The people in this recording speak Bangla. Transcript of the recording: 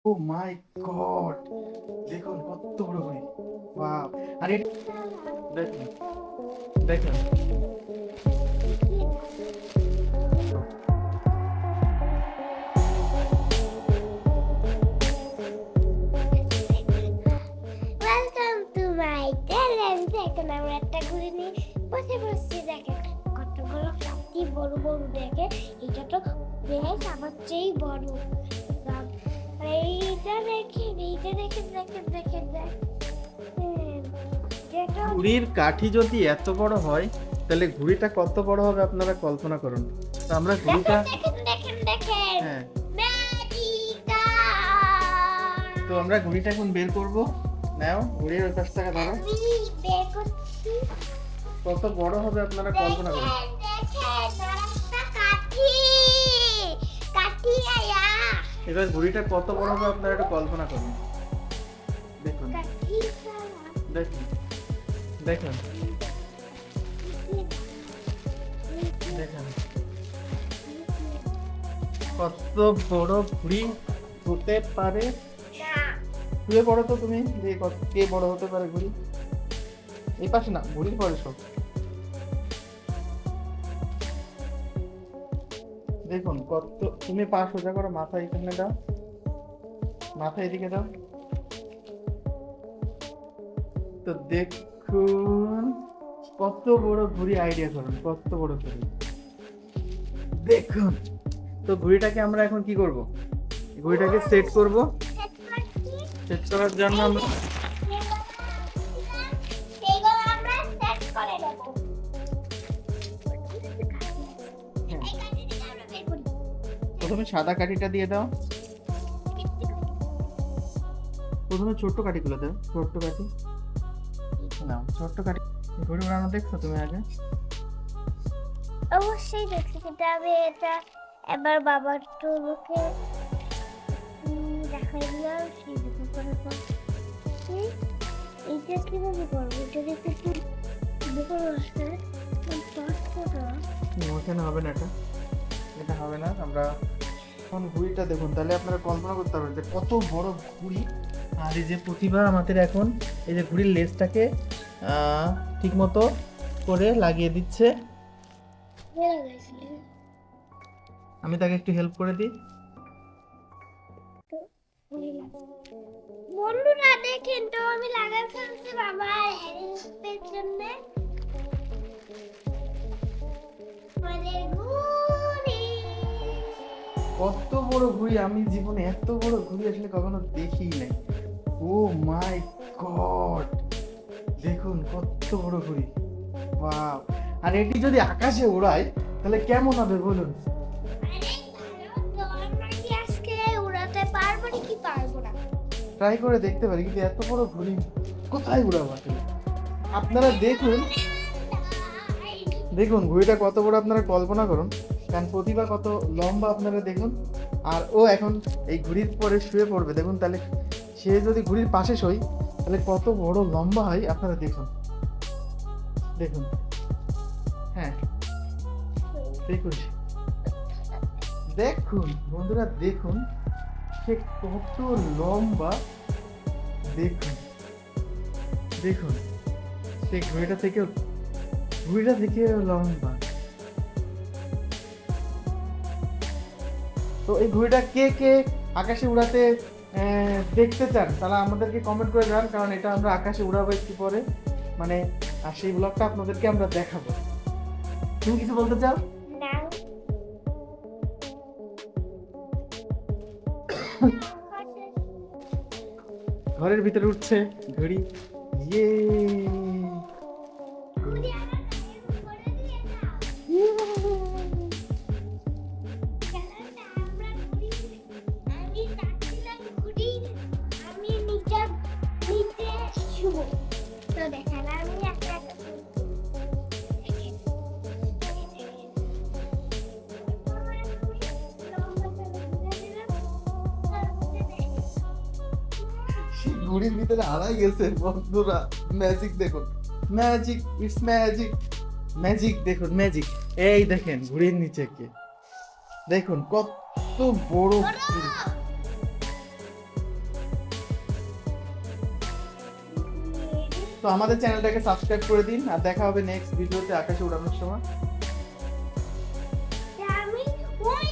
ও মাই গড, দেখুন কত বড় ঘড়ি। ওয়াও! আর এটা দেখুন, দেখুন। Welcome to my channel. এখন আমরা একটা ঘুরে নিয়ে বসে বসছি। দেখেন কতগুলো কি বড় বড়, দেখে এটা তো বেশ আমার চেয়েই বড়। আর এইটা দেখেন যেটা ঘুড়ির কাঠি যদি এত বড় হয় তাহলে ঘুড়িটা কত বড় হবে আপনারা কল্পনা করুন। তো আমরা ঘুড়িটা দেখেন হ্যাঁ, ম্যাজিকার। তো আমরা ঘুড়িটা এখন বের করব। নাও ঘুড়ির ওই পাশ থেকে ধরো, আমি বের করছি। কত বড় হবে আপনারা কল্পনা করুন। এবার ঘুড়িটা কত বড় হবে আপনারা একটু কল্পনা করুন। দেখুন, দেখুন, দেখুন, দেখুন কত বড় ঘুড়ি হতে পারে। শুয়ে পড়ো তো তুমি, যে কে বড় হতে পারে ঘুড়ি। এই পাশে না, ঘুড়ির পরে সব। দেখুন কত, তুমি পা সোজা করো, মাথা এখানে দাও, মাথা এদিকে দাও। তো দেখুন কত বড় ঘুড়ি, আইডিয়া করুন কত বড় ঘুড়ি। দেখুন, তো ঘুড়িটাকে আমরা এখন কি করব? ঘুড়িটাকে সেট করব। সেট করার জন্য আমরা প্রথমে সাদা কাঠিটা দিয়ে দাও। প্রথমে ছোট্ট কাঠিগুলো দাও, ছোট্ট কাঠি নাও, ছোট্ট কাঠি। ঘুড়ি বানানো দেখছো তুমি আগে? অবশ্যই দেখছি, কিন্তু আমি এটা এবার বাবার তো মুখে দেখাই দিলাম। সেই দুটো করে করছি। এইটা কিভাবে করবো? এটা দেখতে একটু দুপুর আসবে। ইমোশন হবে না, এটা এটা হবে না। আমরা এখন ঘুড়িটা দেখুন, তাহলে আপনারা কল্পনা করতে পারবেন যে কত বড় ঘুড়ি। আর এই যে প্রতিভা আমাদের এখন এই যে ঘুড়ির লেজটাকে ঠিক মতো করে লাগিয়ে দিচ্ছে। আমি তাকে একটু হেল্প করে দিই। বন্ধুরা দেখেন তো, আমি লাগাই ফেলছি বাবার হেল্পের জন্য। আমাদের ঘুড়ি। কত বড় ঘুড়ি, আমি জীবনে এত বড় ঘুড়ি আসলে কখনো দেখিই নাই। ও মাই গড, দেখুন কত বড় ঘুড়ি। ওয়াও! আর এটি যদি আকাশে ওড়ায় তাহলে কেমন হবে বলুন? আরে ভালো তো, আমরা কি আজকে উড়াতে পারবো নাকি পারবো না? ট্রাই করে দেখতে পারি, কিন্তু এত বড় ঘুড়ি কোথায় উড়াবো আসলে? আপনারা দেখুন, দেখুন ঘুড়িটা কত বড় আপনারা কল্পনা করুন। কারণ প্রতিভা কত লম্বা আপনারা দেখুন। আর ও এখন এই ঘুড়ির পরে শুয়ে পড়বে, দেখুন তাহলে সে যদি ঘুড়ির পাশে শোয় তাহলে কত বড় লম্বা হয় আপনারা দেখুন। দেখুন, হ্যাঁ দেখুন, দেখুন বন্ধুরা, দেখুন সে কত লম্বা। দেখুন, দেখুন সে ঘুড়িটা থেকেও লম্বা। তো এই ঘুড়িটা কে কে আকাশে উড়াতে দেখতে চান তারা আমাদেরকে কমেন্ট করে জানান, কারণ এটা আমরা আকাশে উড়াবো একটু পরে, মানে আর সেই ব্লগটা আপনাদেরকে আমরা দেখাবো। তুমি কিছু বলতে চাও? না। ঘরের ভিতরে উঠছে ঘুড়ি। ইয়ে, ঘুড়ি আমার গায়ের উপরে দিয়ে দাও। খেলাটা আমরা ঘুড়ি, আমি চাচ্ছিলাম ঘুড়ি আমি নিচে শুভ। তো দেখেন আমি একটা সেই ঘুড়ির ভিতরে হারাই গেছে বন্ধুরা। ম্যাজিক দেখুন, ম্যাজিক, ইটস ম্যাজিক, ম্যাজিক দেখুন, ম্যাজিক। এই দেখেন ঘুড়ির নিচে কে, দেখুন কত বড় ঘুড়ি। তো আমাদের চ্যানেলটাকে সাবস্ক্রাইব করে দিন, আর দেখা হবে নেক্সট ভিডিওতে আকাশে উড়ানোর সময়। আমি ওই